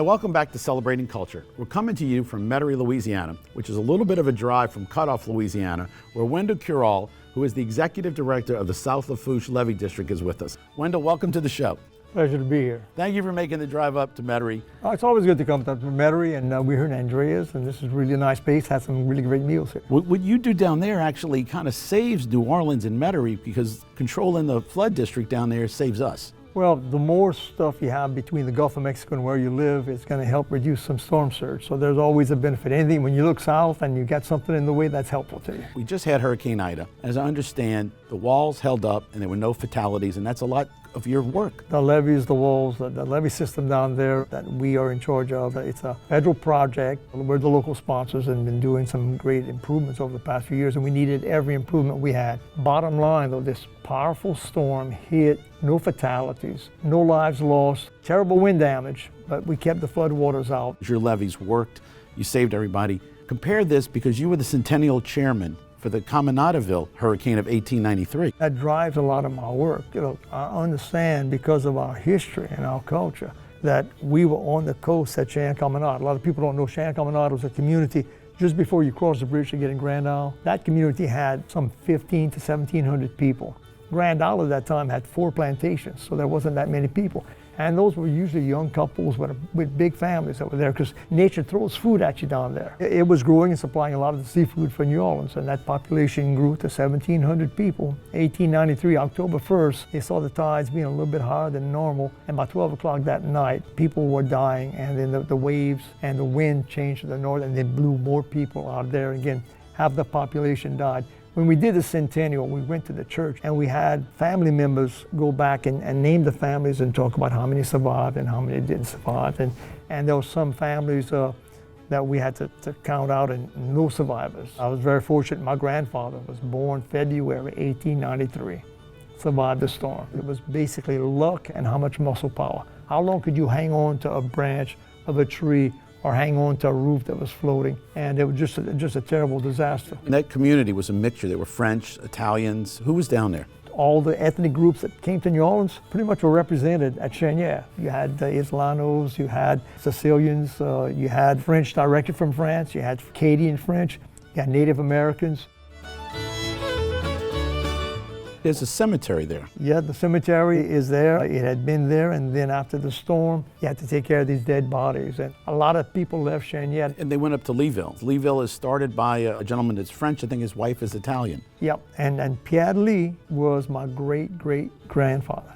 welcome back to Celebrating Culture. We're coming to you from Metairie, Louisiana, which is a little bit of a drive from Cutoff, Louisiana, where Windell Curole, who is the Executive Director of the South Lafourche Levee District, is with us. Windell, welcome to the show. Pleasure to be here. Thank you for making the drive up to Metairie. It's always good to come to Metairie, and we're here in Andreas, and this is really a nice place, has some really great meals here. What you do down there actually kind of saves New Orleans and Metairie, because controlling the flood district down there saves us. Well, the more stuff you have between the Gulf of Mexico and where you live, it's going to help reduce some storm surge. So there's always a benefit. Anything, when you look south and you got something in the way, that's helpful to you. We just had Hurricane Ida. As I understand, the walls held up and there were no fatalities, and that's a lot of your work. The levees, the walls, the levee system down there that we are in charge of, it's a federal project. We're the local sponsors and been doing some great improvements over the past few years, and we needed every improvement we had. Bottom line though, this powerful storm hit, no fatalities, no lives lost, terrible wind damage, but we kept the flood waters out. Your levees worked, you saved everybody. Compare this, because you were the Centennial Chairman for the Caminadaville Hurricane of 1893. That drives a lot of my work. You know, I understand, because of our history and our culture, that we were on the coast at Cheniere Caminada. A lot of people don't know Cheniere Caminada was a community just before you cross the bridge to get in Grand Isle. That community had some 15 to 1,700 people. Grand Isle at that time had 4 plantations, so there wasn't that many people. And those were usually young couples with big families that were there, because nature throws food at you down there. It was growing and supplying a lot of the seafood for New Orleans, and that population grew to 1,700 people. 1893, October 1st, they saw the tides being a little bit higher than normal, and by 12 o'clock that night, people were dying, and then the waves and the wind changed to the north, and they blew more people out there. Again, half the population died. When we did the centennial, we went to the church and we had family members go back and name the families and talk about how many survived and how many didn't survive. And there were some families that we had to count out, and no survivors. I was very fortunate. My grandfather was born February 1893, survived the storm. It was basically luck and how much muscle power. How long could you hang on to a branch of a tree or hang on to a roof that was floating? And it was just a terrible disaster. And that community was a mixture. There were French, Italians. Who was down there? All the ethnic groups that came to New Orleans pretty much were represented at Cheniere. You had the Islanos, you had Sicilians, you had French directly from France, you had Acadian French, you had Native Americans. There's a cemetery there. Yeah, the cemetery is there. It had been there, and then after the storm, you had to take care of these dead bodies. And a lot of people left Cheniere. And they went up to Leeville. Leeville is started by a gentleman that's French. I think his wife is Italian. Yep, and Pierre Lee was my great-great-grandfather.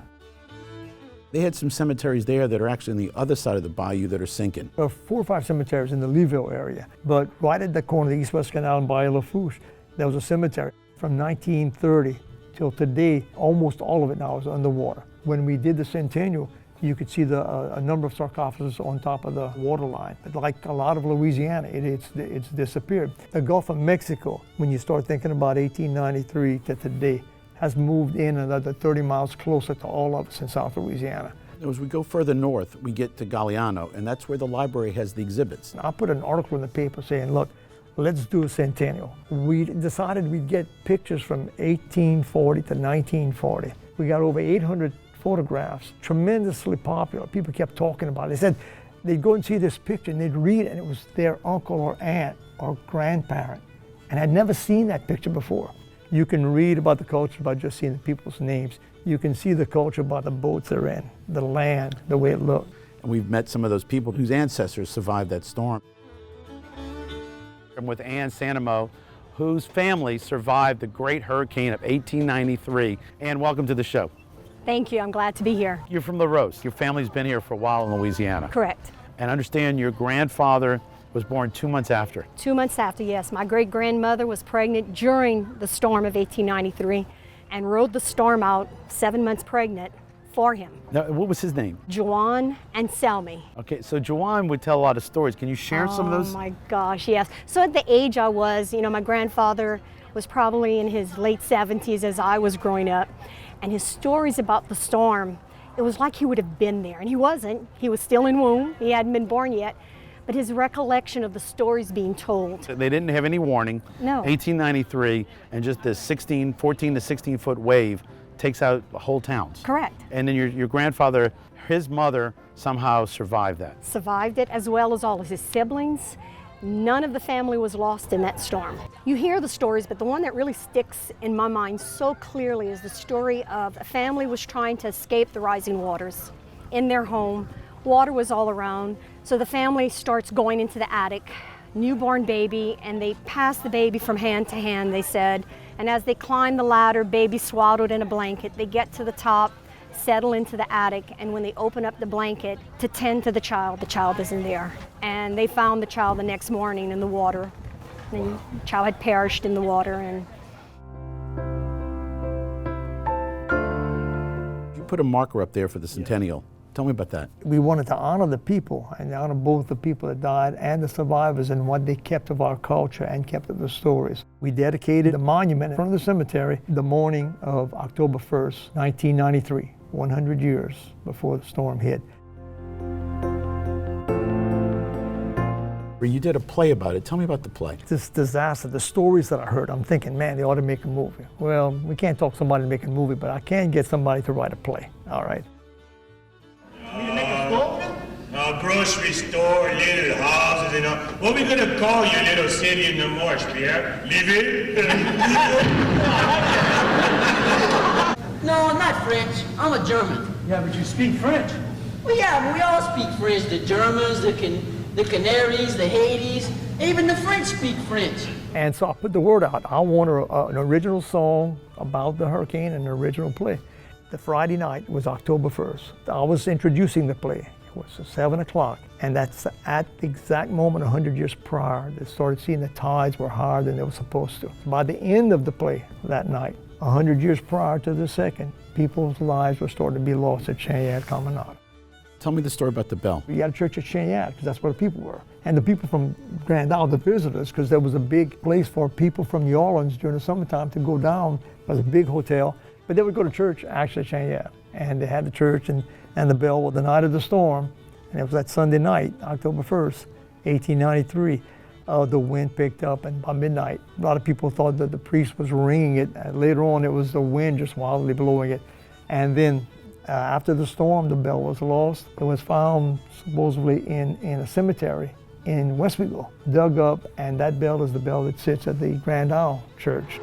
They had some cemeteries there that are actually on the other side of the bayou that are sinking. There are 4 or 5 cemeteries in the Leeville area, but right at the corner of the East-West Canal and Bayou Lafourche, there was a cemetery from 1930 till today. Almost all of it now is underwater. When we did the centennial, you could see a number of sarcophagus on top of the waterline. But like a lot of Louisiana, it's disappeared. The Gulf of Mexico, when you start thinking about 1893 to today, has moved in another 30 miles closer to all of us in South Louisiana. As we go further north, we get to Galliano, and that's where the library has the exhibits. I put an article in the paper saying, look, let's do a centennial. We decided we'd get pictures from 1840 to 1940. We got over 800 photographs, tremendously popular. People kept talking about it. They said they'd go and see this picture and they'd read it, and it was their uncle or aunt or grandparent. And I'd never seen that picture before. You can read about the culture by just seeing the people's names. You can see the culture by the boats they're in, the land, the way it looked. And we've met some of those people whose ancestors survived that storm. I'm with Ann Sanamo, whose family survived the great hurricane of 1893. Ann, welcome to the show. Thank you, I'm glad to be here. You're from La Rose. Your family's been here for a while in Louisiana. Correct. And I understand your grandfather was born 2 months after. 2 months after, yes. My great-grandmother was pregnant during the storm of 1893 and rode the storm out 7 months pregnant for him. Now, what was his name? Juan and Selmy. Okay, so Juan would tell a lot of stories. Can you share some of those? Oh my gosh, yes. So at the age I was, my grandfather was probably in his late 70s as I was growing up. And his stories about the storm, it was like he would have been there. And he wasn't. He was still in womb. He hadn't been born yet. But his recollection of the stories being told. They didn't have any warning. No. 1893, and just this 14 to 16 foot wave takes out whole towns. Correct. And then your grandfather, his mother, somehow survived that. Survived it, as well as all of his siblings. None of the family was lost in that storm. You hear the stories, but the one that really sticks in my mind so clearly is the story of a family was trying to escape the rising waters in their home. Water was all around, so the family starts going into the attic, newborn baby, and they pass the baby from hand to hand, they said. And as they climb the ladder, baby swaddled in a blanket, they get to the top, settle into the attic, and when they open up the blanket to tend to the child isn't there. And they found the child the next morning in the water. And the child had perished in the water. And you put a marker up there for the centennial. Tell me about that. We wanted to honor the people and honor both the people that died and the survivors and what they kept of our culture and kept of the stories. We dedicated a monument in front of the cemetery the morning of October 1st, 1993, 100 years before the storm hit. You did a play about it. Tell me about the play. This disaster, the stories that I heard, I'm thinking, man, they ought to make a movie. Well, we can't talk somebody to make a movie, but I can get somebody to write a play, all right? Grocery store, little houses, you know. What we gonna call your little city in the marsh, Pierre? Live it? No, I'm not French. I'm a German. Yeah, but you speak French. Well, yeah, but we all speak French. The Germans, the Canaries, the Hades, even the French speak French. And so I put the word out. I want an original song about the hurricane and an original play. The Friday night was October 1st. I was introducing the play. It was 7 o'clock, and that's at the exact moment 100 years prior they started seeing the tides were higher than they were supposed to. By the end of the play that night, 100 years prior to the second, people's lives were starting to be lost at Chenière Caminada. Tell me the story about the bell. We had a church at Chenière because that's where the people were. And the people from Grand Isle, the visitors, because there was a big place for people from New Orleans during the summertime to go down. It was a big hotel, but they would go to church actually at Chenière. And they had the church and the bell was the night of the storm, and it was that Sunday night, October 1st, 1893. The wind picked up, and by midnight, a lot of people thought that the priest was ringing it. Later on, it was the wind just wildly blowing it. And then after the storm, the bell was lost. It was found supposedly in a cemetery in Westfield, dug up, and that bell is the bell that sits at the Grand Isle Church.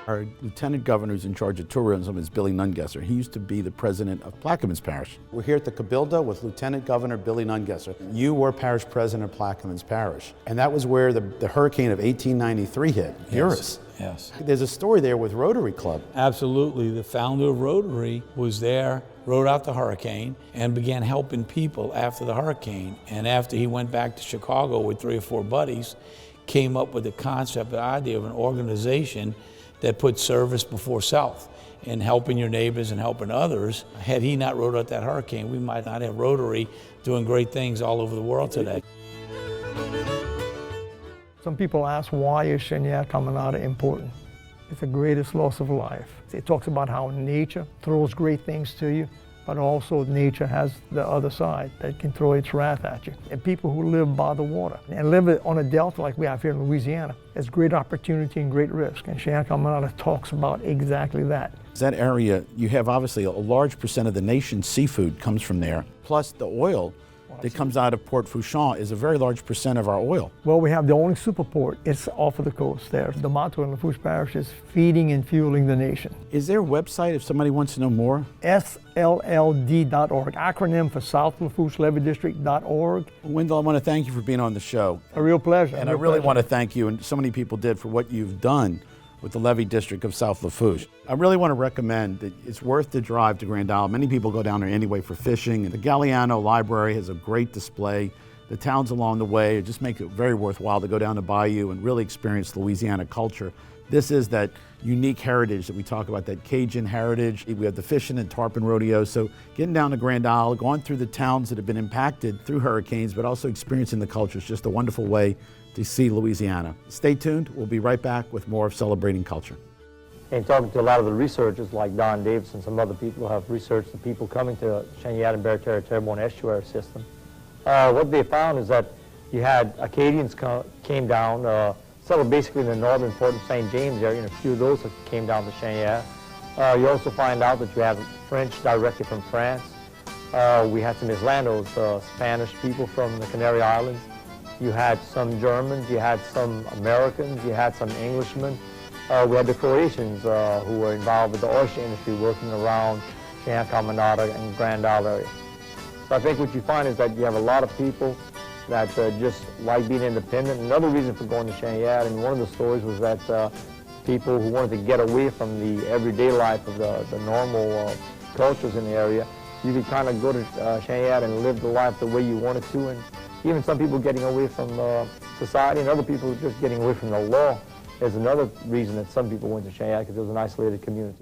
Our lieutenant governor who's in charge of tourism is Billy Nungesser. He used to be the president of Plaquemines Parish. We're here at the Cabildo with Lieutenant Governor Billy Nungesser. You were parish president of Plaquemines Parish, and that was where the hurricane of 1893 hit, Eurus. Yes. There's a story there with Rotary Club. Absolutely. The founder of Rotary was there, rode out the hurricane, and began helping people after the hurricane. And after he went back to Chicago with 3 or 4 buddies, came up with the concept, the idea of an organization that put service before self and helping your neighbors and helping others. Had he not rode out that hurricane, we might not have Rotary doing great things all over the world today. Some people ask, why is Chenière Caminada important? It's the greatest loss of life. It talks about how nature throws great things to you, but also nature has the other side that can throw its wrath at you. And people who live by the water and live on a delta like we have here in Louisiana, there's great opportunity and great risk. And Chenière Caminada talks about exactly that. That area, you have obviously a large percent of the nation's seafood comes from there, plus the oil that comes out of Port Fourchon is a very large percent of our oil. Well, we have the only superport. It's off of the coast there. The motto in Lafourche Parish is feeding and fueling the nation. Is there a website if somebody wants to know more? SLLD.org, acronym for South Lafourche Levee District.org. Windell, I want to thank you for being on the show. A real pleasure. And I really want to thank you, and so many people did, for what you've done with the Levee District of South Lafourche. I really want to recommend that it's worth the drive to Grand Isle. Many people go down there anyway for fishing. And the Galliano Library has a great display. The towns along the way just make it very worthwhile to go down the bayou and really experience Louisiana culture. This is that unique heritage that we talk about, that Cajun heritage. We have the fishing and tarpon rodeo. So getting down to Grand Isle, going through the towns that have been impacted through hurricanes, but also experiencing the culture is just a wonderful way to see Louisiana. Stay tuned. We'll be right back with more of Celebrating Culture. And talking to a lot of the researchers like Don Davis and some other people who have researched the people coming to Chenière and Barataria Terrebonne estuary system, what they found is that you had Acadians came down, settled basically in the northern Fort St. James area, and a few of those came down to Cheniere. You also find out that you had French directly from France. We had some Islandos, Spanish people from the Canary Islands. You had some Germans, you had some Americans, you had some Englishmen. We had the Croatians who were involved with the oyster industry working around Chenière Caminada and Grand Isle area. So I think what you find is that you have a lot of people that just like being independent. Another reason for going to Cheniere, and one of the stories was that people who wanted to get away from the everyday life of the normal cultures in the area, you could kind of go to Cheniere and live the life the way you wanted to, and even some people getting away from society, and other people just getting away from the law is another reason that some people went to Cheniere, because it was an isolated community.